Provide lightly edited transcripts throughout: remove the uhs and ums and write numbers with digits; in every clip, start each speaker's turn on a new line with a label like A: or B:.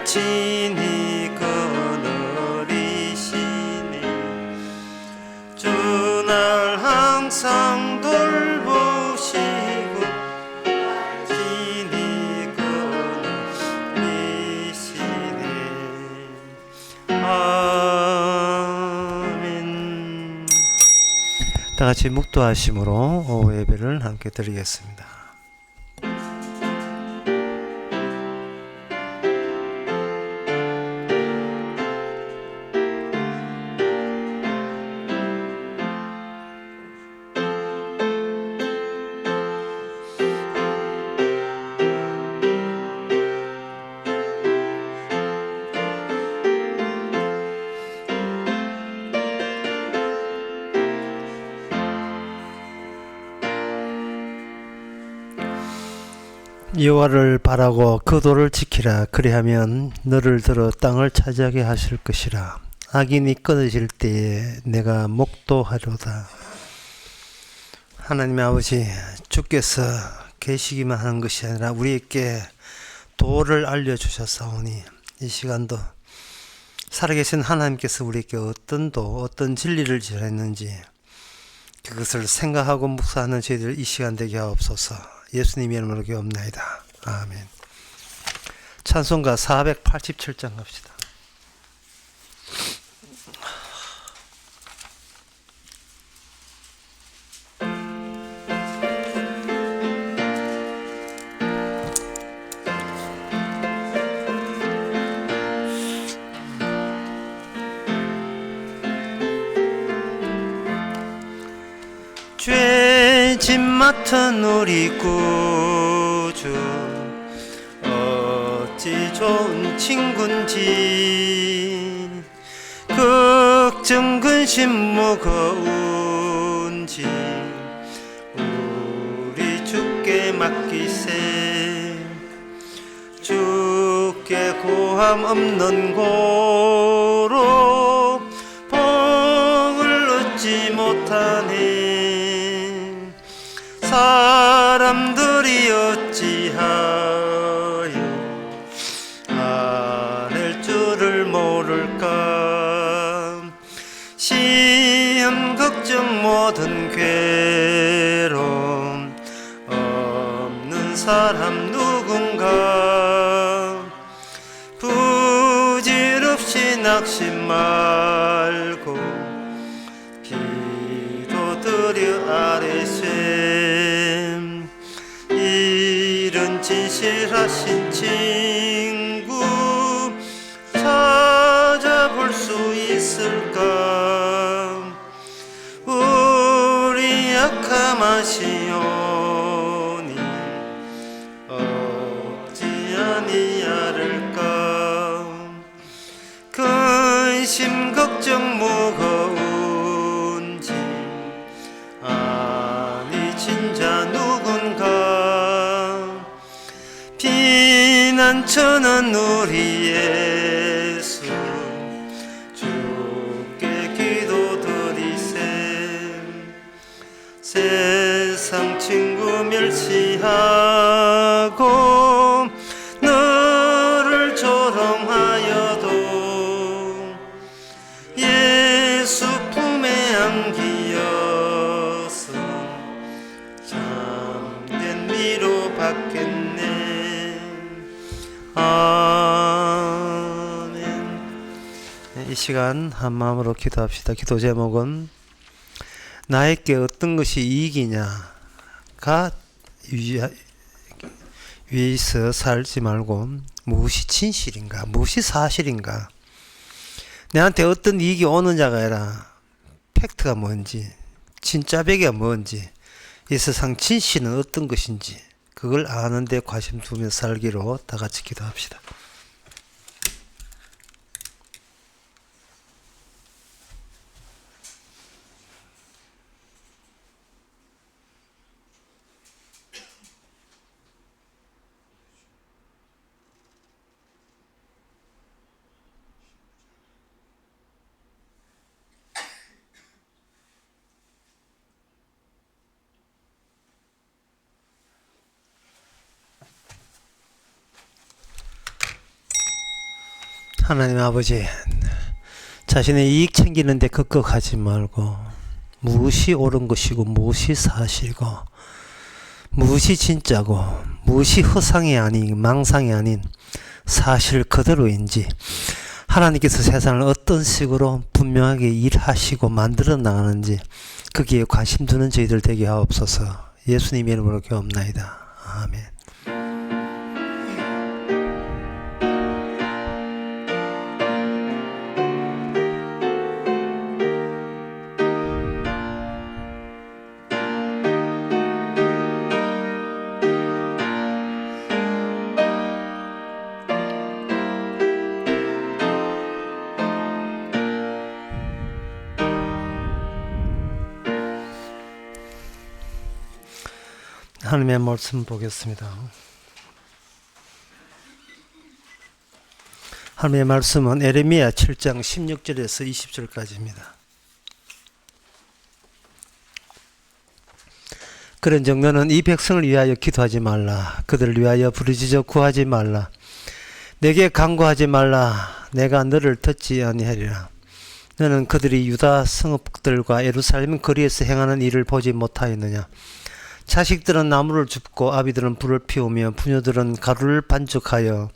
A: 친히 거느리시니 주 날 항상 돌보시고 친히 거느리시네. 아멘. 다 같이 묵도하심으로 오후 예배를 함께 드리겠습니다. 여호와를 바라고 그 도를 지키라. 그리하면 너를 들어 땅을 차지하게 하실 것이라. 악인이 끊어질 때에 내가 목도하리로다. 하나님 아버지, 주께서 계시기만 하는 것이 아니라 우리에게 도를 알려주셨사오니 이 시간도 살아계신 하나님께서 우리에게 어떤 도, 어떤 진리를 전했는지 그것을 생각하고 묵상하는 저희들 이 시간 되게 하옵소서. 예수님의 이름으로 기도합나이다. 아멘. 찬송가 487장 갑시다. 죄짐 맡은 우리 구주 어찌 좋은 친군지 걱정 근심 무거운지 우리 주께 맡기세. 주께 고함 없는 고로 복을 얻지 못하네. 사람들이 어찌하여 아랠 줄을 모를까. 시험 걱정 모든 괴로움 없는 사람 누군가. 부질없이 낙심 말고 기도드려 아뢰세. 이런 진실하신 친구 찾아볼 수 있을까. 우리 약함 아시오니 어찌 아니하를까. 근심 걱정 무거운지 아니 진짜 누군가. 피난처는 우리 예수 주께 기도드리세. 세상 친구 멸시하고 너를 조롱하여도 예수 품에 안기어서 참된 위로 받겠네. 아멘. 이 시간 한 마음으로 기도합시다. 기도 제목은 나에게 어떤 것이 이익이냐가 위에서 살지 말고 무엇이 진실인가, 무엇이 사실인가, 내한테 어떤 이익이 오느냐가 아니라 팩트가 뭔지, 진짜배기가 뭔지, 이 세상 진실은 어떤 것인지 그걸 아는 데 관심 두며 살기로 다 같이 기도합시다. 하나님 아버지, 자신의 이익 챙기는데 급급하지 말고 무엇이 옳은 것이고 무엇이 사실이고 무엇이 진짜고 무엇이 허상이 아닌 망상이 아닌 사실 그대로인지 하나님께서 세상을 어떤 식으로 분명하게 일하시고 만들어 나가는지 거기에 관심 두는 저희들 되게 하옵소서. 예수님 이름으로 기도합나이다. 아멘. 하나님의 말씀 보겠습니다. 하나님의 말씀은 에레미야 7장 16절에서 20절까지입니다. 그런즉 너는 이 백성을 위하여 기도하지 말라. 그들을 위하여 부르짖어 구하지 말라. 내게 간구하지 말라. 내가 너를 듣지 아니하리라. 너는 그들이 유다 성읍들과 예루살렘 거리에서 행하는 일을 보지 못하였느냐. 자식들은 나무를 줍고 아비들은 불을 피우며 부녀들은 가루를 반죽하여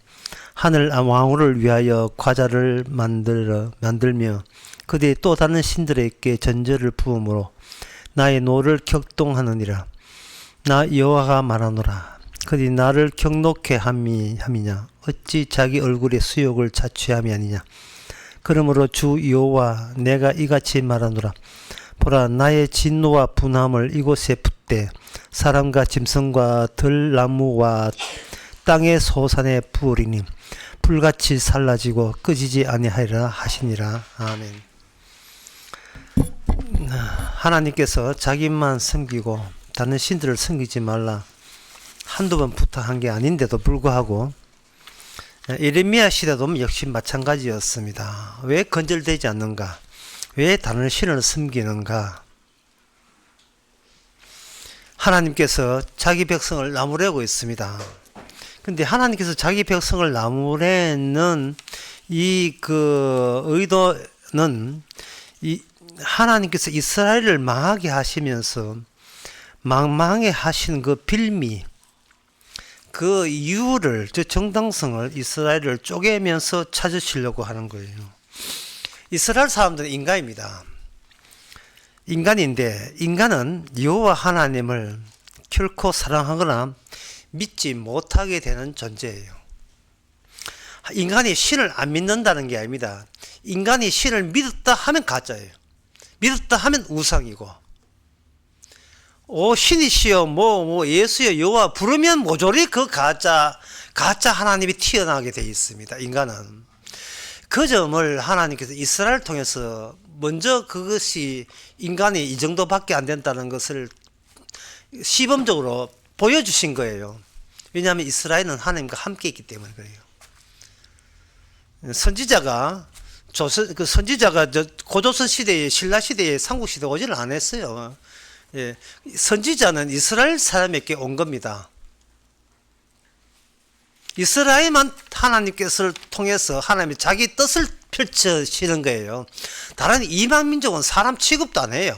A: 하늘 왕후를 위하여 과자를 만들며 그들이 또 다른 신들에게 전제를 부음으로 나의 노를 격동하느니라. 나 여호와가 말하노라. 그들이 나를 경록해 함이냐. 어찌 자기 얼굴의 수욕을 자취함이 아니냐. 그러므로 주 여호와 내가 이같이 말하노라. 보라, 나의 진노와 분함을 이곳에 붓되 사람과 짐승과 들나무와 땅의 소산에 부으리니 불같이 살라지고 끄지지 아니하리라 하시니라. 아멘. 하나님께서 자기만 섬기고 다른 신들을 섬기지 말라 한두 번 부탁한 게 아닌데도 불구하고 예레미야 시대도 역시 마찬가지였습니다. 왜 건절되지 않는가? 왜 다른 신을 섬기는가? 하나님께서 자기 백성을 나무래고 있습니다. 근데 하나님께서 자기 백성을 나무래는 의도는 하나님께서 이스라엘을 망하게 하시면서 망하게 하신 그 빌미, 그 이유를, 저 정당성을 이스라엘을 쪼개면서 찾으시려고 하는 거예요. 이스라엘 사람들은 인간입니다. 인간인데 인간은 여호와 하나님을 결코 사랑하거나 믿지 못하게 되는 존재예요. 인간이 신을 안 믿는다는 게 아닙니다. 인간이 신을 믿었다 하면 가짜예요. 믿었다 하면 우상이고, 신이시여 예수여 여호와 부르면 모조리 그 가짜 하나님이 튀어나오게 되어 있습니다. 인간은 그 점을 하나님께서 이스라엘을 통해서 먼저 그것이 인간이 이 정도밖에 안 된다는 것을 시범적으로 보여주신 거예요. 왜냐하면 이스라엘은 하나님과 함께 있기 때문에 그래요. 선지자가 고조선 시대에, 신라 시대에, 삼국 시대에 오지를 않았어요. 예, 선지자는 이스라엘 사람에게 온 겁니다. 이스라엘만 하나님께서 통해서 하나님이 자기 뜻을 펼쳐시는 거예요. 다른 이방 민족은 사람 취급도 안 해요.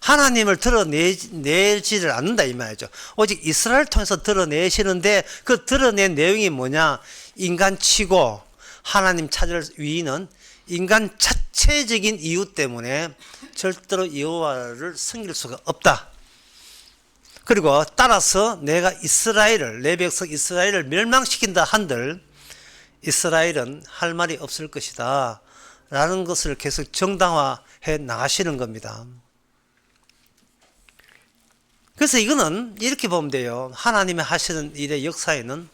A: 하나님을 드러내지를 않는다 이 말이죠. 오직 이스라엘 통해서 드러내시는데 그 드러낸 내용이 뭐냐? 인간치고 하나님 찾을 위인은 인간 자체적인 이유 때문에 절대로 여호와를 섬길 수가 없다. 그리고 따라서 내가 내 백성 이스라엘을 멸망시킨다 한들 이스라엘은 할 말이 없을 것이다 라는 것을 계속 정당화해 나가시는 겁니다. 그래서 이거는 이렇게 보면 돼요. 하나님이 하시는 일의 역사에는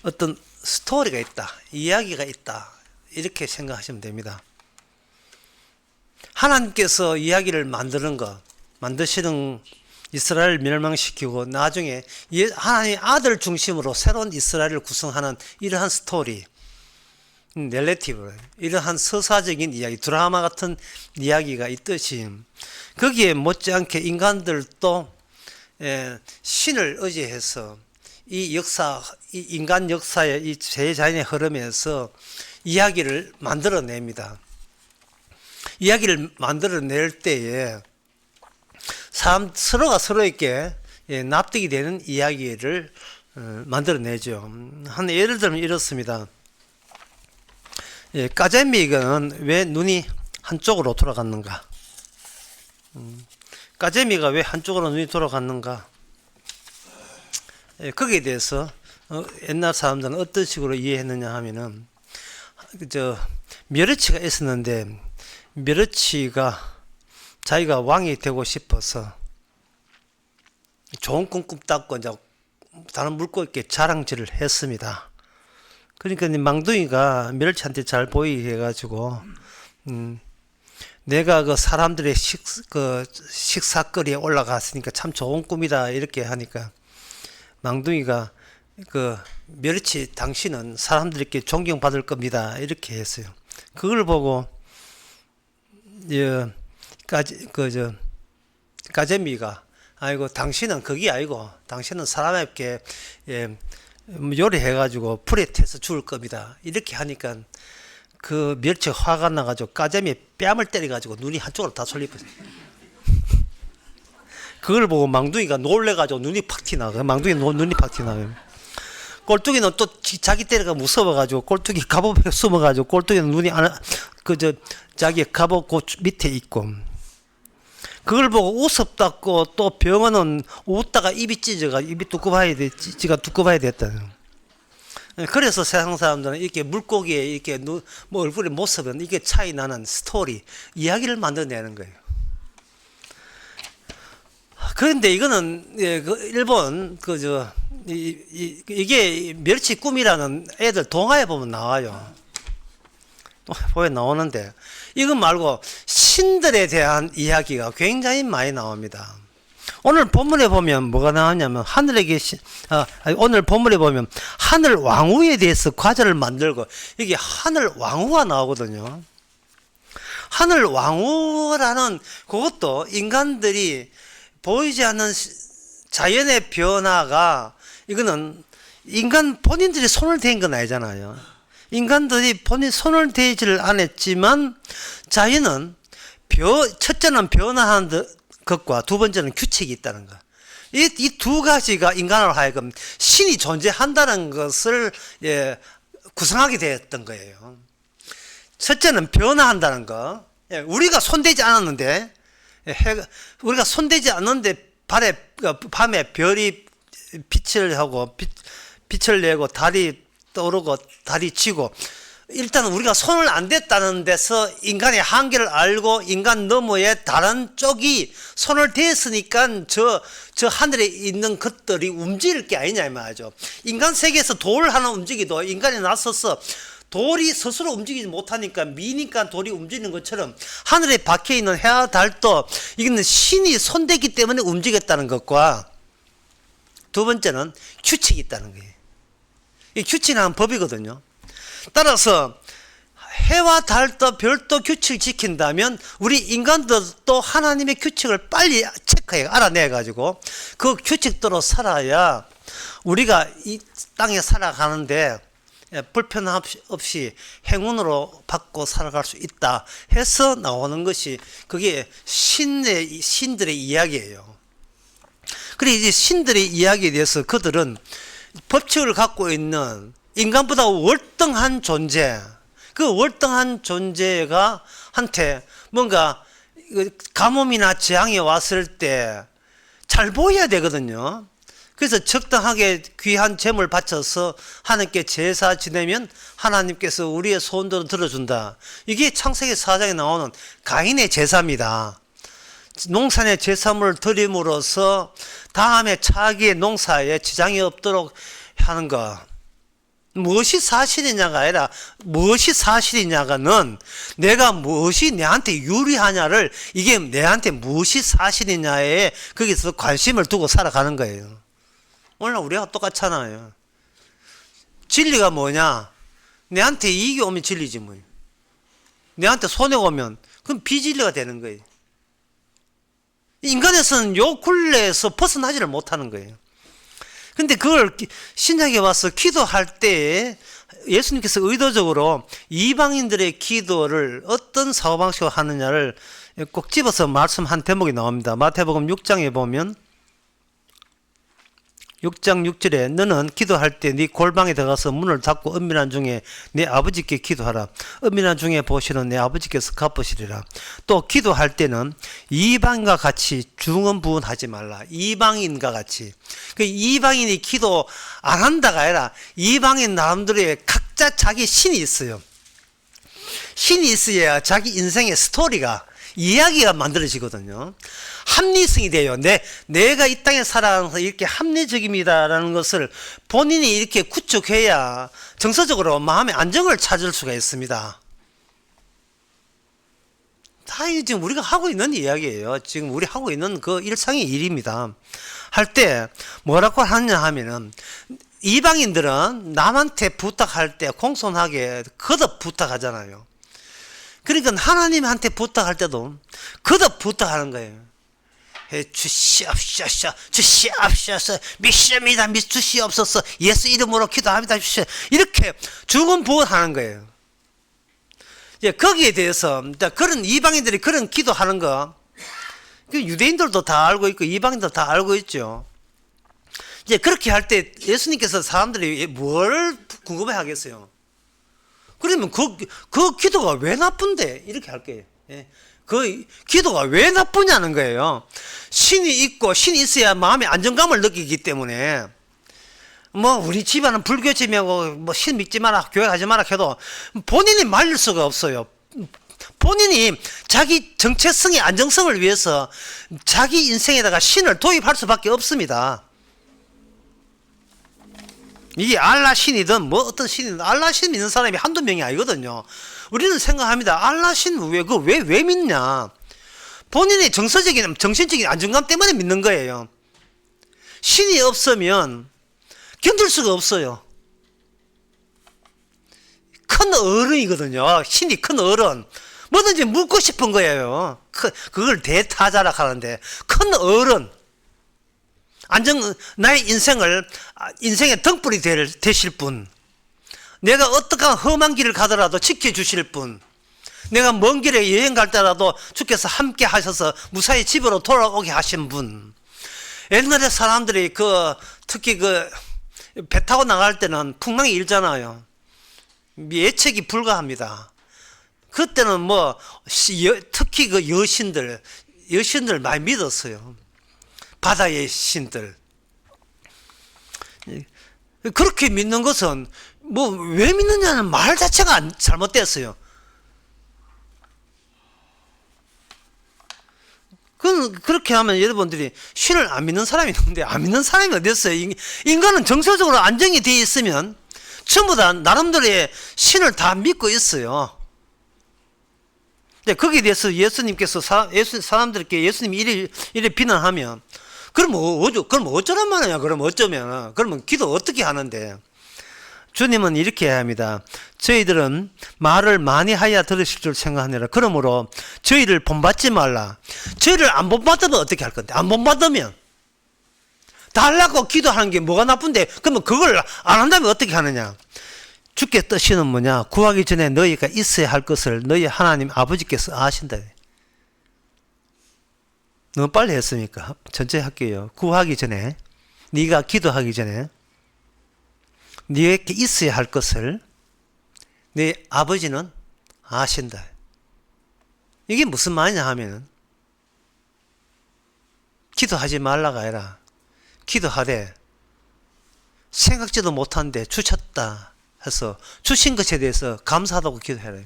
A: 어떤 스토리가 있다, 이야기가 있다, 이렇게 생각하시면 됩니다. 하나님께서 이야기를 만드시는 이스라엘을 멸망시키고 나중에 하나님의 아들 중심으로 새로운 이스라엘을 구성하는 이러한 스토리, 넬레티브, 이러한 서사적인 이야기, 드라마 같은 이야기가 있듯이 거기에 못지않게 인간들도 신을 의지해서 이 역사, 이 인간 역사의 이 제자연의 흐름에서 이야기를 만들어냅니다. 이야기를 만들어낼 때에 서로가 서로에게 납득이 되는 이야기를 만들어내죠. 한 예를 들면 이렇습니다. 까재미는 왜 눈이 한쪽으로 돌아갔는가? 까재미가 왜 한쪽으로 눈이 돌아갔는가? 거기에 대해서 옛날 사람들은 어떤 식으로 이해했느냐 하면은 멸치가 있었는데 멸치가 자기가 왕이 되고 싶어서 좋은 꿈 꿨다고 이제 다른 물고기에 자랑질을 했습니다. 그러니까 망둥이가 멸치한테 잘 보이게 해가지고 내가 그 사람들의 식사거리에 올라갔으니까 참 좋은 꿈이다 이렇게 하니까 망둥이가 그 멸치 당신은 사람들에게 존경받을 겁니다 이렇게 했어요. 그걸 보고 까재미가 아이고 당신은 그게 아니고 당신은 사람에게 요리해가지고 불에 태서 죽을 겁니다 이렇게 하니까 그 멸치가 화가 나가지고 까재미의 뺨을 때려가지고 눈이 한쪽으로 다 솔잎었어요. 그걸 보고 망둥이가 놀래가지고 눈이 팍 튀나가. 망둥이 눈이 팍 튀나가요. 꼴뚜기는 또 자기 때려가 무서워가지고 꼴뚜기 갑옷에 숨어가지고 꼴뚜기는 눈이 자기 갑옷 그 밑에 있고 그걸 보고 우습다고 또 병원은 웃다가 입이 찢어가 입이 두꺼워야 됐다. 그래서 세상 사람들은 이렇게 물고기에 이렇게 뭐 얼굴의 모습은 이게 차이 나는 스토리 이야기를 만들어내는 거예요. 그런데 이거는 일본 이게 멸치 꿈이라는 애들 동화에 보면 나와요. 보면 나오는데 이거 말고 신들에 대한 이야기가 굉장히 많이 나옵니다. 오늘 본문에 보면 뭐가 나왔냐면 오늘 본문에 보면 하늘 왕후에 대해서 과자를 만들고 여기 하늘 왕후가 나오거든요. 하늘 왕후라는 그것도 인간들이 보이지 않는 자연의 변화가 이거는 인간 본인들이 손을 댄 건 아니잖아요. 인간들이 본인 손을 대지를 않았지만 자연은 첫째는 변화하는 것과 두 번째는 규칙이 있다는 것. 이 두 가지가 인간으로 하여금 신이 존재한다는 것을 구성하게 되었던 거예요. 첫째는 변화한다는 거. 우리가 손대지 않았는데 우리가 손대지 않는데 밤에 별이 빛을 내고 달이 떠오르고 달이 지고 일단은 우리가 손을 안 댔다는 데서 인간의 한계를 알고 인간 너머에 다른 쪽이 손을 댔으니까 저 하늘에 있는 것들이 움직일 게 아니냐 이 말이죠. 인간 세계에서 돌 하나 움직이도 인간이 나서서 돌이 스스로 움직이지 못하니까 미니까 돌이 움직이는 것처럼 하늘에 박혀있는 해와 달도 이거는 신이 손대기 때문에 움직였다는 것과 두 번째는 규칙이 있다는 거예요. 이 규칙은 법이거든요. 따라서 해와 달도 별도 규칙을 지킨다면 우리 인간들도 하나님의 규칙을 빨리 체크해 알아내가지고 그 규칙대로 살아야 우리가 이 땅에 살아가는데 불편 없이 행운으로 받고 살아갈 수 있다 해서 나오는 것이 그게 신들의 이야기예요. 그리고 이제 신들의 이야기에 대해서 그들은 법칙을 갖고 있는 인간보다 월등한 존재, 그 월등한 존재가 한테 뭔가 가뭄이나 재앙이 왔을 때 잘 보여야 되거든요. 그래서 적당하게 귀한 재물 바쳐서 하나님께 제사 지내면 하나님께서 우리의 소원대로 들어준다. 이게 창세기 4장에 나오는 가인의 제사입니다. 농산의 제사물을 드림으로써 다음에 자기의 농사에 지장이 없도록 하는 것. 무엇이 사실이냐가 아니라 무엇이 사실이냐가는 내가 무엇이 내한테 유리하냐를 이게 내한테 무엇이 사실이냐에 거기서 관심을 두고 살아가는 거예요. 오늘 우리가 똑같잖아요. 진리가 뭐냐? 내한테 이익이 오면 진리지 뭐. 내한테 손해가 오면 그럼 비진리가 되는 거예요. 인간에서는 요 굴레에서 벗어나지를 못하는 거예요. 근데 그걸 신약에 와서 기도할 때 예수님께서 의도적으로 이방인들의 기도를 어떤 사고방식으로 하느냐를 꼭 집어서 말씀한 대목이 나옵니다. 마태복음 6장에 보면 6장 6절에 너는 기도할 때 네 골방에 들어가서 문을 닫고 은밀한 중에 내 아버지께 기도하라. 은밀한 중에 보시는 내 아버지께서 갚으시리라. 또 기도할 때는 이방인과 같이 중언부언하지 말라. 이방인과 같이. 그 이방인이 기도 안 한다가 아니라 이방인 나름대로의 각자 자기 신이 있어요. 신이 있어야 자기 인생의 스토리가 이야기가 만들어지거든요. 합리성이 돼요. 내가 이 땅에 살아가면서 이렇게 합리적입니다라는 것을 본인이 이렇게 구축해야 정서적으로 마음의 안정을 찾을 수가 있습니다. 다 지금 우리가 하고 있는 이야기예요. 지금 우리 하고 있는 그 일상의 일입니다. 할 때 뭐라고 하냐 하면은 이방인들은 남한테 부탁할 때 공손하게 거듭 부탁하잖아요. 그러니까 하나님한테 부탁할 때도 거듭 부탁하는 거예요. 주시옵소서, 주시옵소서, 믿습니다, 주시옵소서, 예수 이름으로 기도합니다, 주시. 이렇게 중언부언하는 거예요. 이제 거기에 대해서 그런 이방인들이 그런 기도하는 거, 유대인들도 다 알고 있고 이방인들도 다 알고 있죠. 이제 그렇게 할 때 예수님께서 사람들이 뭘 궁금해 하겠어요? 그러면 그 기도가 왜 나쁜데? 이렇게 할 거예요. 그 기도가 왜 나쁘냐는 거예요. 신이 있고 신이 있어야 마음의 안정감을 느끼기 때문에 뭐 우리 집안은 불교집이고 뭐 신 믿지 마라, 교회 가지 마라 해도 본인이 말릴 수가 없어요. 본인이 자기 정체성의 안정성을 위해서 자기 인생에다가 신을 도입할 수밖에 없습니다. 이게 알라 신이든 뭐 어떤 신이든 알라 신 믿는 사람이 한두 명이 아니거든요. 우리는 생각합니다. 알라 신 왜 믿냐? 본인의 정서적인 정신적인 안정감 때문에 믿는 거예요. 신이 없으면 견딜 수가 없어요. 큰 어른이거든요. 신이 큰 어른. 뭐든지 묻고 싶은 거예요. 그걸 대타자락 하는데 큰 어른. 나의 인생의 등불이 되실 분, 내가 어떠한 험한 길을 가더라도 지켜주실 분, 내가 먼 길에 여행 갈 때라도 주께서 함께 하셔서 무사히 집으로 돌아오게 하신 분. 옛날에 사람들이 특히 배 타고 나갈 때는 풍랑이 일잖아요. 예측이 불가합니다. 그때는 특히 여신들 많이 믿었어요. 바다의 신들. 그렇게 믿는 것은 왜 믿느냐는 말 자체가 잘못됐어요. 그렇게 하면 여러분들이 신을 안 믿는 사람이 있는데 안 믿는 사람이 어디 있어요? 인간은 정서적으로 안정이 되어 있으면 전부 다 나름대로의 신을 다 믿고 있어요. 거기에 대해서 예수님께서 사람들께 예수님이 이래 비난하면 그럼 어쩌란 말이야? 그러면 기도 어떻게 하는데? 주님은 이렇게 해야 합니다. 저희들은 말을 많이 하여 들으실 줄 생각하느라 그러므로 저희를 본받지 말라. 저희를 안 본받으면 어떻게 할 건데? 안 본받으면 달라고 기도하는 게 뭐가 나쁜데? 그러면 그걸 안 한다면 어떻게 하느냐? 주께 뜻이는 뭐냐? 구하기 전에 너희가 있어야 할 것을 너희 하나님 아버지께서 아신다. 너무 빨리 했으니까 천천히 할게요. 구하기 전에, 네가 기도하기 전에 네게 있어야 할 것을 네 아버지는 아신다. 이게 무슨 말이냐 하면 기도하지 말라가 아니라 기도하되 생각지도 못한데 주셨다 해서 주신 것에 대해서 감사하다고 기도해라.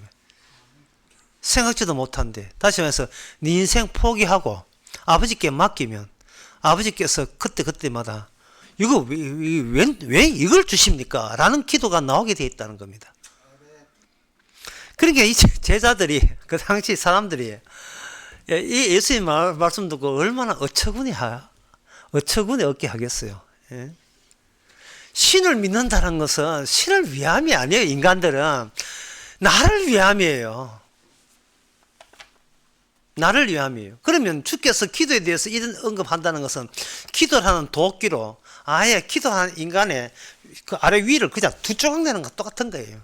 A: 생각지도 못한데, 다시 말해서 네 인생 포기하고 아버지께 맡기면 아버지께서 그때마다 이거 왜 이걸 주십니까? 라는 기도가 나오게 되어 있다는 겁니다. 그러니까 이 제자들이 그 당시 사람들이 이 예수님 말씀 듣고 얼마나 어처구니 없게 하겠어요. 예? 신을 믿는다는 것은 신을 위함이 아니에요. 인간들은 나를 위함이에요. 나를 위함이에요. 그러면 주께서 기도에 대해서 이런 언급한다는 것은 기도를 하는 도끼로 아예 기도하는 인간의 그 아래 위를 그냥 두 조각 내는 거 똑같은 거예요.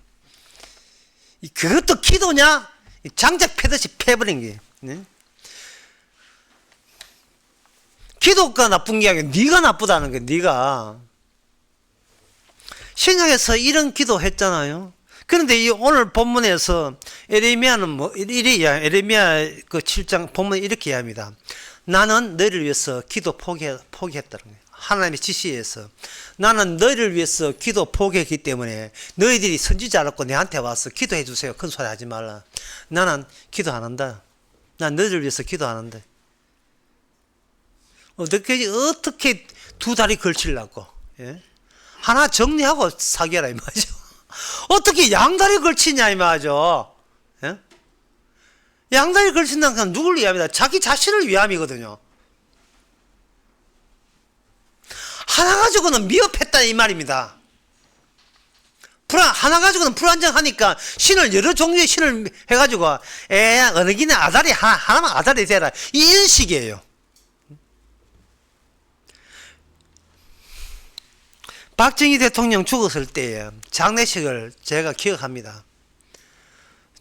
A: 그것도 기도냐? 장작 패듯이 패버린 게. 네? 기도가 나쁜 게 아니라 네가 나쁘다는 거야. 네가 신약에서 이런 기도했잖아요. 그런데 이 오늘 본문에서 에레미야는 뭐 에레미야 그 7장 본문 이렇게 이야기합니다. 나는 너희를 위해서 기도 포기했다는 거예요. 하나님의 지시에서 나는 너희를 위해서 기도 포기했기 때문에 너희들이 선지자라고 내한테 와서 기도해 주세요. 큰 소리 하지 말라. 나는 기도 안 한다. 난 너희를 위해서 기도 안 한다. 어떻게 두 다리 걸치려고? 예? 하나 정리하고 사귀어라 이 말이죠. 어떻게 양다리 걸치냐 이 말이죠. 예? 양다리 걸친다는 건 누굴 위함이다? 자기 자신을 위함이거든요. 하나 가지고는 미흡했다 이 말입니다. 하나 가지고는 불안정하니까 신을 여러 종류의 신을 해가지고 어느 기네 아다리 하나만 아다리 되라 이런 식이에요. 박정희 대통령 죽었을 때에 장례식을 제가 기억합니다.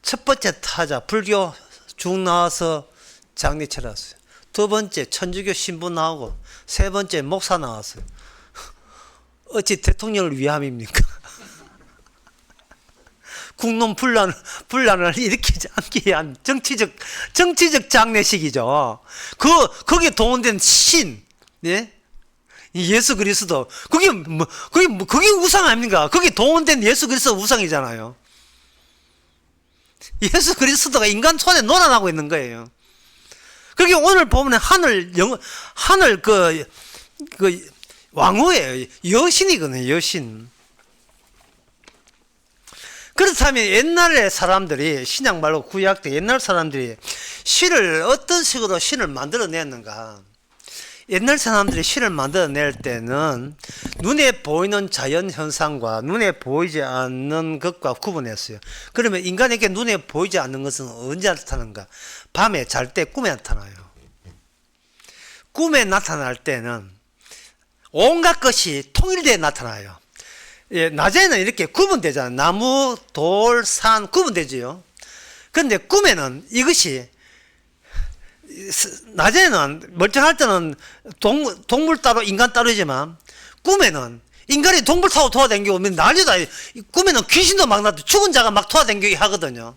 A: 첫 번째 타자 불교 죽 나와서 장례 치렀어요. 두 번째 천주교 신부 나오고 세 번째 목사 나왔어요. 어찌 대통령을 위함입니까? 국론 분란을 일으키지 않기 위한 정치적 장례식이죠. 거기에 동원된 신, 예? 예수 그리스도, 그게 우상 아닙니까? 거기 동원된 예수 그리스도 우상이잖아요. 예수 그리스도가 인간 손에 놀아나고 있는 거예요. 그게 오늘 보면 하늘 왕후예요. 여신이거든요, 여신. 그렇다면 옛날에 사람들이, 신약 말고 구약 때 옛날 사람들이 어떤 식으로 신을 만들어냈는가? 옛날 사람들이 신을 만들어낼 때는 눈에 보이는 자연 현상과 눈에 보이지 않는 것과 구분했어요. 그러면 인간에게 눈에 보이지 않는 것은 언제 나타나는가? 밤에 잘 때 꿈에 나타나요. 꿈에 나타날 때는 온갖 것이 통일되어 나타나요. 예, 낮에는 이렇게 구분되잖아요. 나무, 돌, 산 구분되지요. 그런데 꿈에는 이것이 낮에는 멀쩡할 때는 동물 따로 인간 따로지만 꿈에는 인간이 동물 타고 돌아다니고 난리다. 꿈에는 귀신도 막 나도 죽은 자가 막 돌아다니게 하거든요.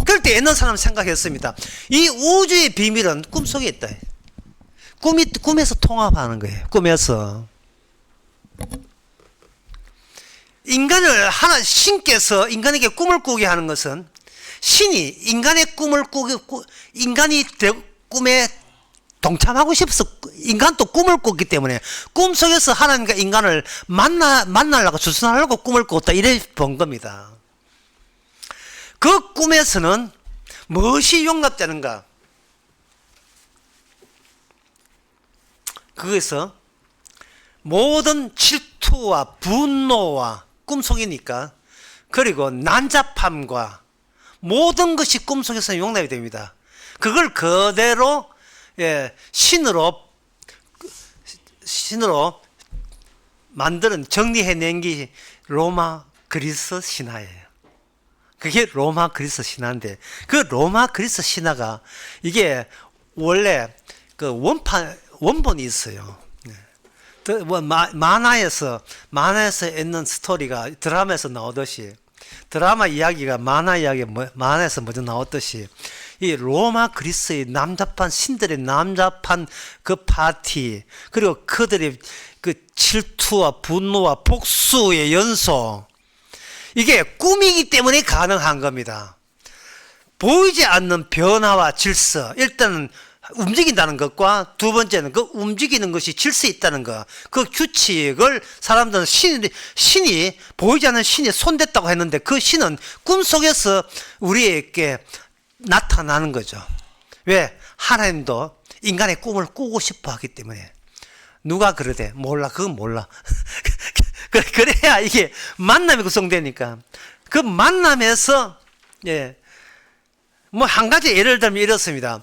A: 그럴 때 옛날 사람 생각했습니다. 이 우주의 비밀은 꿈속에 있다. 꿈에서 통합하는 거예요. 꿈에서 신께서 인간에게 꿈을 꾸게 하는 것은 신이 인간의 꿈을 인간이 꿈에 동참하고 싶어서 인간도 꿈을 꿨기 때문에 꿈속에서 하나님과 인간을 만나려고 주선하려고 꿈을 꿨다 이래 본 겁니다. 그 꿈에서는 무엇이 용납되는가? 거기서 모든 질투와 분노와 꿈속이니까 그리고 난잡함과 모든 것이 꿈속에서 용납이 됩니다. 그걸 그대로 신으로 만드는 정리해낸 게 로마 그리스 신화예요. 그게 로마 그리스 신화인데 그 로마 그리스 신화가 이게 원래 그 원본이 있어요. 만화에서 있는 스토리가 드라마에서 나오듯이 드라마 이야기가 만화에서 먼저 나왔듯이 이 로마 그리스의 남잡한 신들의 남잡한 그 파티 그리고 그들의 그 질투와 분노와 복수의 연속 이게 꿈이기 때문에 가능한 겁니다. 보이지 않는 변화와 질서 일단은 움직인다는 것과 두 번째는 그 움직이는 것이 질서 있다는 것, 그 규칙을 사람들은 신이 보이지 않는 신이 손댔다고 했는데 그 신은 꿈속에서 우리에게 나타나는 거죠. 왜? 하나님도 인간의 꿈을 꾸고 싶어 하기 때문에. 누가 그러대? 몰라. 그건 몰라. 그래야 이게 만남이 구성되니까. 그 만남에서 뭐 한 가지 예를 들면 이렇습니다.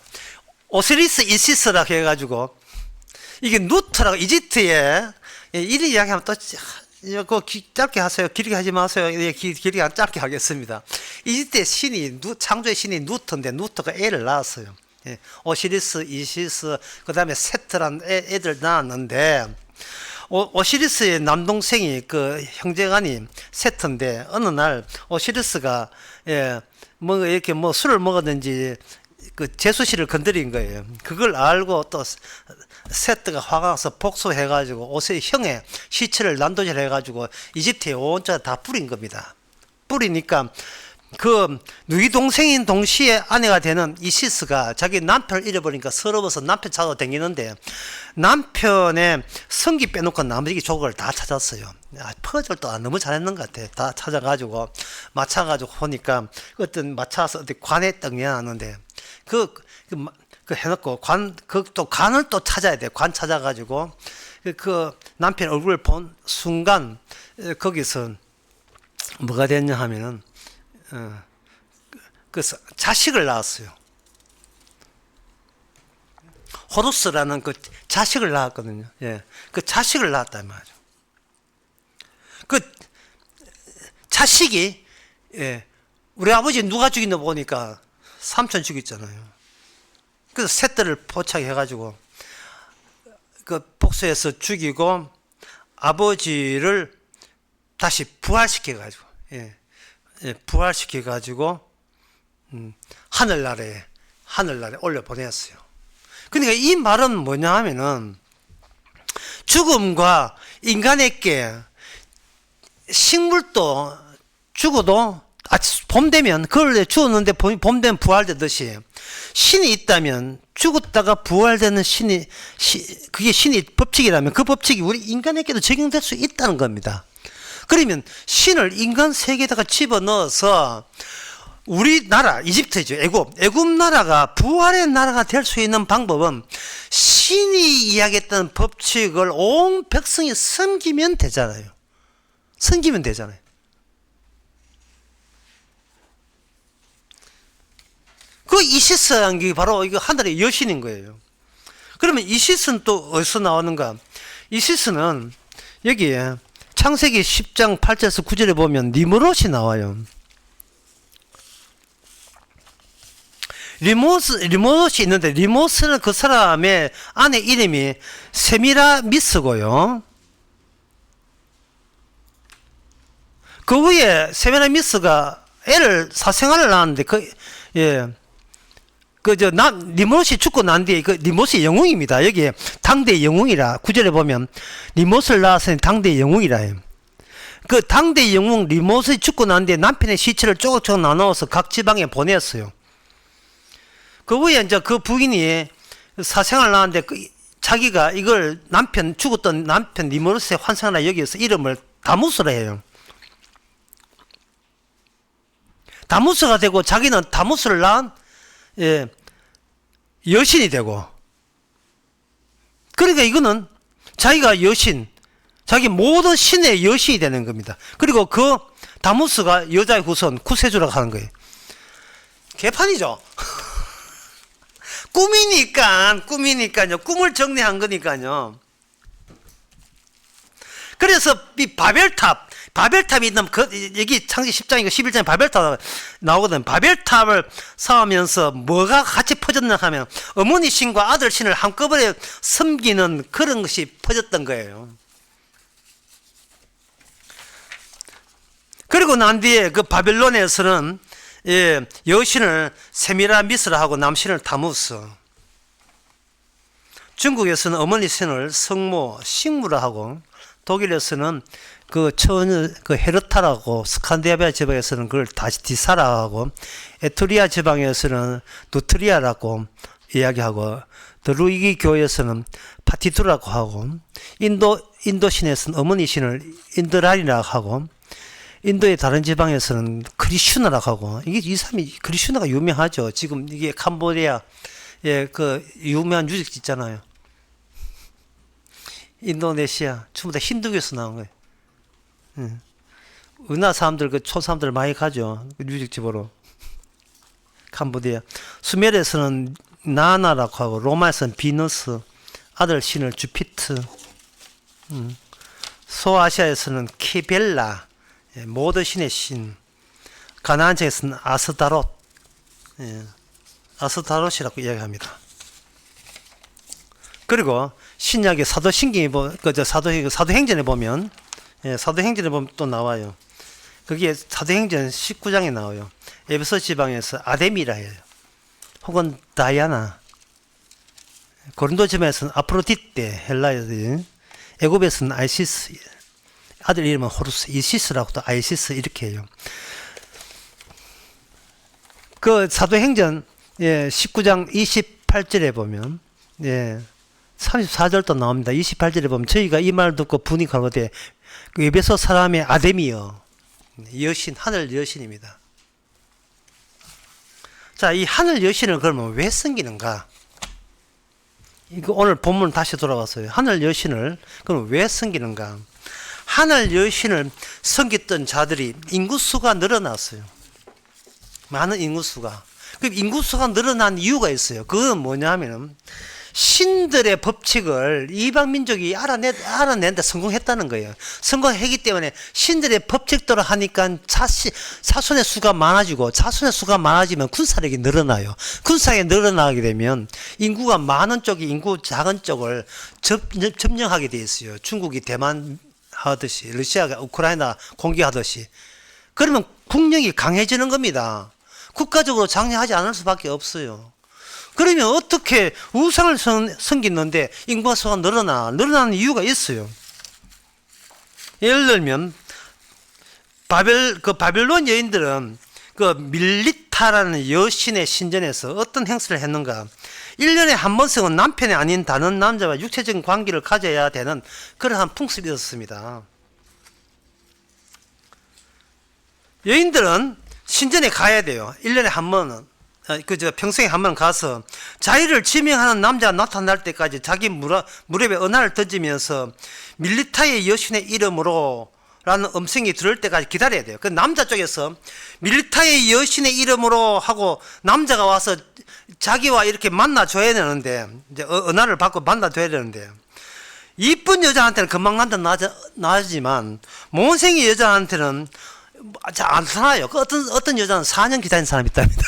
A: 오시리스 이시스라고 해가지고 이게 누트라고 이집트에 예, 이리 이야기하면 또 짧게 하세요. 길게 하지 마세요. 예, 길게 짧게 하겠습니다. 이때 창조의 신이 누트인데 누트가 애를 낳았어요. 예, 오시리스, 이시스, 그 다음에 세트란 애들 낳았는데 오시리스의 남동생이 그 형제간이 세트인데 어느 날 오시리스가 뭐 이렇게 뭐 술을 먹었는지 그 제수씨를 건드린 거예요. 그걸 알고 또 세트가 화가 나서 복수해가지고 형의 시체를 난도질해가지고 이집트에 온전히 다 뿌린 겁니다. 뿌리니까 그 누이 동생인 동시에 아내가 되는 이시스가 자기 남편을 잃어버리니까 서러워서 남편 찾아 다니는데 남편의 성기 빼놓고 나머지 족을 다 찾았어요. 퍼즐도 너무 잘했는 것 같아. 다 찾아가지고 맞춰가지고 보니까 어떤 맞춰서 어디 관에 떡내놨는데 그 해놓고 또 관을 또 찾아야 돼. 관 찾아가지고 그 남편 얼굴을 본 순간 거기서 뭐가 됐냐 하면은 그래서 자식을 낳았어요. 호루스라는 그 자식을 낳았거든요. 예, 그 자식을 낳았단 말이죠. 그 자식이 우리 아버지 누가 죽였나 보니까 삼촌 죽였잖아요. 그래서 셋들을 포착해가지고 그 복수해서 죽이고 아버지를 다시 부활시켜가지고 부활시켜가지고 하늘나라에 올려 보냈어요. 그러니까 이 말은 뭐냐 하면은 죽음과 인간에게 식물도 죽어도 봄 되면 그걸 죽었는데 봄 되면 부활되듯이 신이 있다면 죽었다가 부활되는 그게 신이 법칙이라면 그 법칙이 우리 인간에게도 적용될 수 있다는 겁니다. 그러면 신을 인간 세계에다가 집어넣어서 우리나라 이집트죠. 애굽 나라가 부활의 나라가 될 수 있는 방법은 신이 이야기했던 법칙을 온 백성이 섬기면 되잖아요. 그 이시스라는 게 바로 이거 하늘의 여신인 거예요. 그러면 이시스는 또 어디서 나오는가? 이시스는 여기에 창세기 10장 8절에서 9절에 보면 니므롯이 나와요. 리모스이 있는데 리모스는 그 사람의 아내 이름이 세미라미스고요. 그 위에 세미라미스가 애를 사생아를 낳았는데 니모스이 죽고 난 뒤에 니모스의 영웅입니다. 여기에 당대의 영웅이라 구절에 보면 니모스를 낳았으니 당대의 영웅이라 해요. 그 당대의 영웅 니모스이 죽고 난 뒤에 남편의 시체를 조금조금 나누어서 각 지방에 보냈어요. 그 후에 이제 그 부인이 사생활을 낳았는데 자기가 이걸 죽었던 남편 니모스의 환상을 여기서 이름을 다무스라 해요. 다무스가 되고 자기는 다무스를 낳은 여신이 되고, 그러니까 이거는 자기가 여신, 자기 모든 신의 여신이 되는 겁니다. 그리고 그 다무스가 여자의 후손 구세주라고 하는 거예요. 개판이죠. 꿈이니까요. 꿈을 정리한 거니까요. 그래서 이 바벨탑이 있는 여기 창세기 10장이고 11장에 바벨탑 나오거든. 바벨탑을 쌓으면서 뭐가 같이 퍼졌나 하면 어머니 신과 아들 신을 한꺼번에 섬기는 그런 것이 퍼졌던 거예요. 그리고 난 뒤에 그 바벨론에서는 여신을 세미라미스라 하고 남신을 타무스, 중국에서는 어머니 신을 성모, 식무라 하고, 독일에서는 그 헤르타라고, 스칸디나비아 지방에서는 그걸 다시 디사라 하고, 에투리아 지방에서는 누트리아라고 이야기하고, 드루이기 교회에서는 파티투라고 하고, 인도 신에서는 어머니 신을 인드라리라고 하고, 인도의 다른 지방에서는 크리슈나라고 하고, 이 사람이 크리슈나가 유명하죠. 지금 이게 캄보디아 그 유명한 유적지 있잖아요. 인도네시아 전부 다 힌두교에서 나온 거예요. 우리나라 사람들 촌사람들 많이 가죠. 유적지 보러. 캄보디아. 수메르에서는 나나라고 하고, 로마에서는 비너스, 아들 신을 주피트. 소아시아에서는 키벨라, 모든 신의 신, 가나안 지역에서는 아스타롯, 아스타롯이라고 이야기합니다. 그리고 신약의 사도신경에 사도행전에 보면, 사도행전에 보면 또 나와요. 거기에 사도행전 19장에 나와요. 에베소 지방에서 아데미라 해요. 혹은 다이아나. 고린도 지방에서는 아프로디테, 헬라에서, 애굽에서는 아이시스, 아들 이름은 호루스, 이시스라고도 아이시스 이렇게 해요. 그 사도행전 19장 28절에 보면 34절도 나옵니다. 28절에 보면 저희가 이 말 듣고 분이 가로되 에베소 사람의 아데미여, 여신, 하늘 여신입니다. 자, 이 하늘 여신을 그러면 왜 섬기는가? 이거 오늘 본문 다시 돌아왔어요. 하늘 여신을 그럼 왜 섬기는가? 하늘 여신을 섬겼던 자들이 인구수가 늘어났어요. 많은 인구수가. 그 인구수가 늘어난 이유가 있어요. 그건 뭐냐면은 신들의 법칙을 이방 민족이 알아내는데 성공했다는 거예요. 성공했기 때문에 신들의 법칙대로 하니까 자손의 수가 많아지고, 자손의 수가 많아지면 군사력이 늘어나요. 군사력이 늘어나게 되면 인구가 많은 쪽이 인구 작은 쪽을 점령하게 돼 있어요. 중국이 대만 하듯이, 러시아가 우크라이나 공격하듯이. 그러면 국력이 강해지는 겁니다. 국가적으로 장려하지 않을 수밖에 없어요. 그러면 어떻게 우상을 섬기는데 인구가 수가 늘어나는 이유가 있어요. 예를 들면 바벨론 여인들은 그 밀리타라는 여신의 신전에서 어떤 행사를 했는가? 1년에 한 번씩은 남편이 아닌 다른 남자와 육체적인 관계를 가져야 되는 그러한 풍습이 있었습니다. 여인들은 신전에 가야 돼요. 1년에 한 번은. 평생에 한 번 가서 자기를 지명하는 남자가 나타날 때까지 자기 무릎에 은하를 던지면서 밀리타의 여신의 이름으로 라는 음성이 들을 때까지 기다려야 돼요. 그 남자 쪽에서 밀리타의 여신의 이름으로 하고 남자가 와서 자기와 이렇게 만나줘야 되는데, 이제 은하를 받고 만나줘야 되는데, 이쁜 여자한테는 금방 나지만 못생긴 여자한테는 잘 안 살아요. 어떤 여자는 4년 기다린 사람이 있답니다.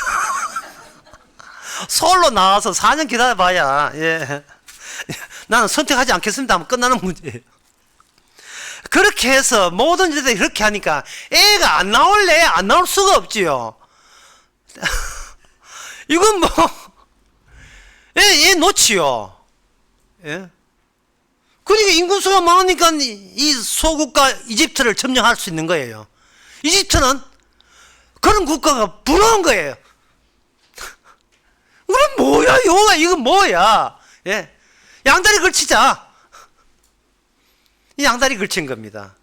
A: 서울로 나와서 4년 기다려봐야, 나는 선택하지 않겠습니다 하면 끝나는 문제예요. 그렇게 해서 모든 일들이 그렇게 하니까 애가 안 나올래? 안 나올 수가 없지요. 이건 뭐, 애 놓지요. 예? 그러니까 인구수가 많으니까 이 소국가 이집트를 점령할 수 있는 거예요. 이집트는 그런 국가가 부러운 거예요. 그럼 뭐야, 이건 뭐야? 양다리 걸치자. 이 양다리 걸친 겁니다.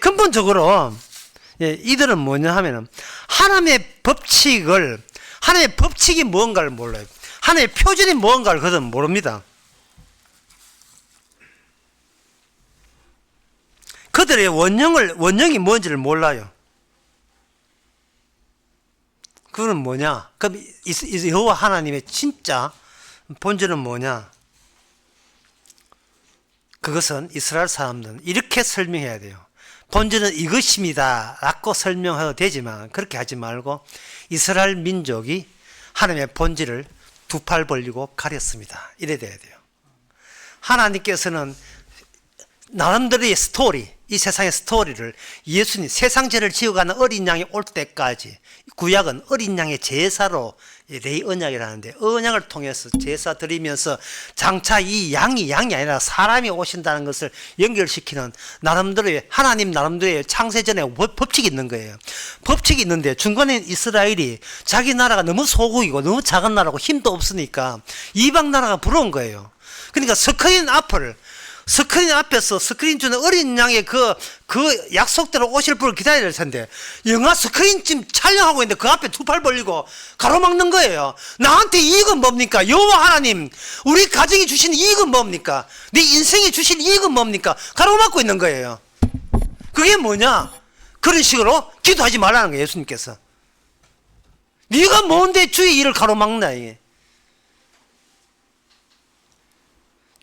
A: 근본적으로 이들은 뭐냐 하면은 하나님의 법칙이 뭔가를 몰라요. 하나님의 표준이 뭔가를 그들은 모릅니다. 그들의 원형이 뭔지를 몰라요. 그건 뭐냐? 그럼 여호와 하나님의 진짜 본질은 뭐냐? 그것은 이스라엘 사람들은 이렇게 설명해야 돼요. 본질은 이것입니다 라고 설명해도 되지만 그렇게 하지 말고 이스라엘 민족이 하나님의 본질을 두 팔 벌리고 가렸습니다. 이래 돼야 돼요. 하나님께서는 나름대로의 스토리, 이 세상의 스토리를 예수님 세상 죄를 지어가는 어린 양이 올 때까지, 구약은 어린 양의 제사로 레이 언약이라는데 언약을 통해서 제사 드리면서 장차 이 양이 아니라 사람이 오신다는 것을 연결시키는 나름대로의 하나님 나름대로의 창세전에 법칙이 있는 거예요. 법칙이 있는데 중간에 이스라엘이 자기 나라가 너무 소국이고 너무 작은 나라고 힘도 없으니까 이방 나라가 부러운 거예요. 그러니까 스크린 앞에서 스크린 주는 어린 양의 그 약속대로 오실 분을 기다려야 될 텐데, 영화 스크린 지금 촬영하고 있는데 그 앞에 두 팔 벌리고 가로막는 거예요. 나한테 이익은 뭡니까? 여호와 하나님, 우리 가정이 주신 이익은 뭡니까? 네 인생이 주신 이익은 뭡니까? 가로막고 있는 거예요. 그게 뭐냐? 그런 식으로 기도하지 말라는 거예요, 예수님께서. 네가 뭔데 주의 일을 가로막나, 이게.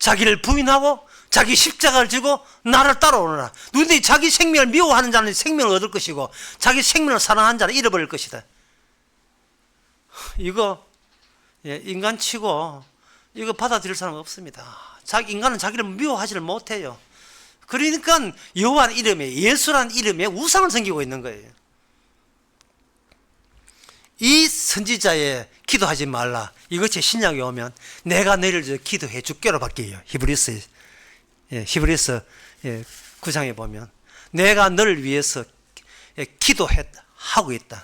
A: 자기를 부인하고 자기 십자가를 지고 나를 따라오너라. 누구든지 자기 생명을 미워하는 자는 생명을 얻을 것이고 자기 생명을 사랑하는 자는 잃어버릴 것이다. 이거 인간치고 이거 받아들일 사람 없습니다. 인간은 자기를 미워하지를 못해요. 그러니까 여호와라는 이름에, 예수라는 이름에 우상을 섬기고 있는 거예요. 이 선지자의 기도하지 말라, 이것이 신약에 오면 내가 너희를 기도해 줄게로 바뀌어요. 히브리서 9장에 보면 내가 너를 위해서 기도하고 있다.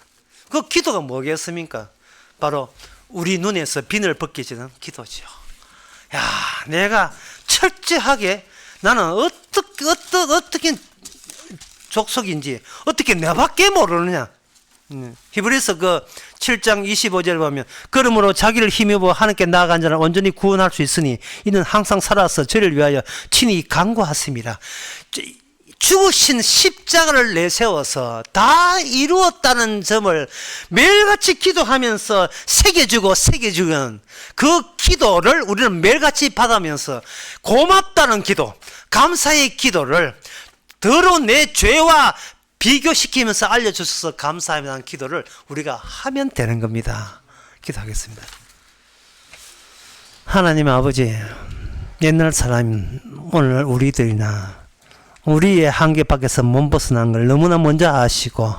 A: 그 기도가 뭐겠습니까? 바로 우리 눈에서 비늘 벗겨지는 기도죠. 야, 내가 철저하게 나는 어떻게 족속인지 어떻게 내밖에 모르느냐. 히브리서 7장 25절 보면 그러므로 자기를 힘입어 하나님께 나아간 자는 온전히 구원할 수 있으니 이는 항상 살아서 저를 위하여 친히 간구하십니다. 죽으신 십자가를 내세워서 다 이루었다는 점을 매일같이 기도하면서 새겨주는 그 기도를 우리는 매일같이 받으면서 고맙다는 기도, 감사의 기도를 더러운 내 죄와 비교시키면서 알려주셔서 감사합니다는 기도를 우리가 하면 되는 겁니다. 기도하겠습니다. 하나님 아버지, 옛날 사람 오늘 우리들이나 우리의 한계 밖에서 못 벗어난 걸 너무나 먼저 아시고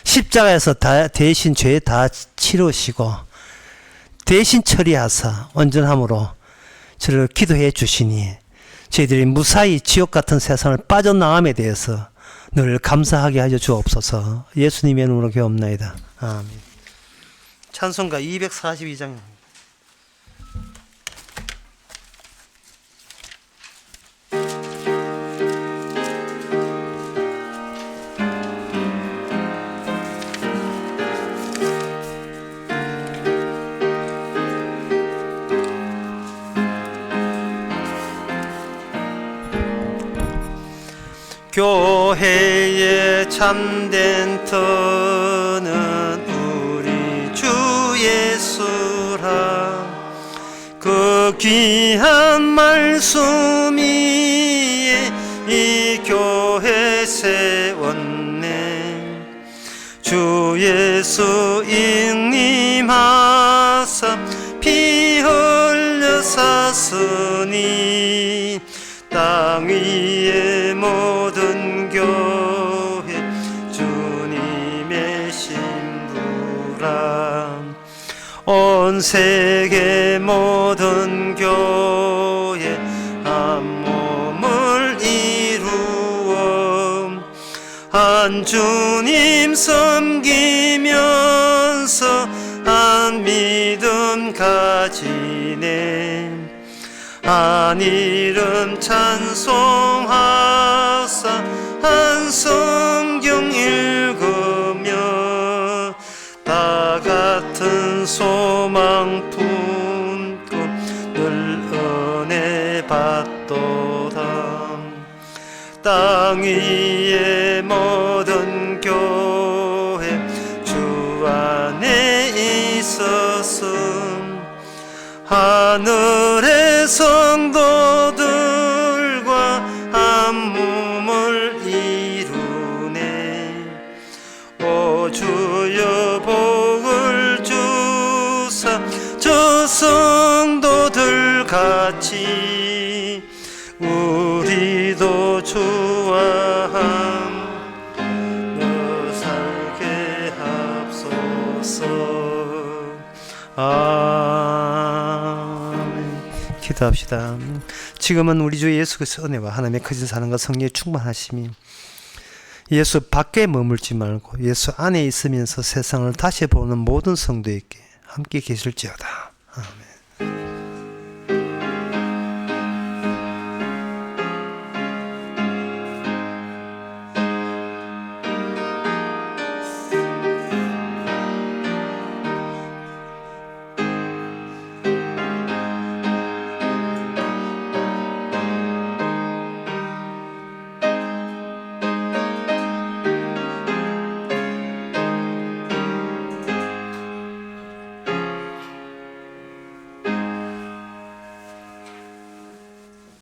A: 십자가에서 대신 죄 다 치르시고 대신 처리하사 온전함으로 저를 기도해 주시니 저희들이 무사히 지옥 같은 세상을 빠져나감에 대해서 늘 감사하게 하여 주옵소서. 예수님의 이름으로 기도합나이다. 아멘. 찬송가 242장. 교회의 참된 터는 우리 주 예수라. 그 귀한 말씀 위에 이 교회 세웠네. 주 예수 인님하사 피 흘려 샀으니 땅 위의 모든 교회 주님의 신부라. 온 세계 모든 교회 한 몸을 이루어 한 주님 섬기면서 한 믿음 가지네. 한 이름 찬송하사 한 성경 읽으며 다 같은 소망 품고 늘 은혜 받도다. 땅 위의 모든 교회 주 안에 있었음. 하늘의 성도들과 한 몸을 이루네. 오 주여 복을 주사 저 성도들 같이 우리도 주와 함께 살게 합소서. 기도합시다. 지금은 우리 주 예수 그리스도의 은혜와 하나님의 크신 사랑과 성령의 충만하심이 예수 밖에 머물지 말고 예수 안에 있으면서 세상을 다시 보는 모든 성도에게 함께 계실지어다. 아멘.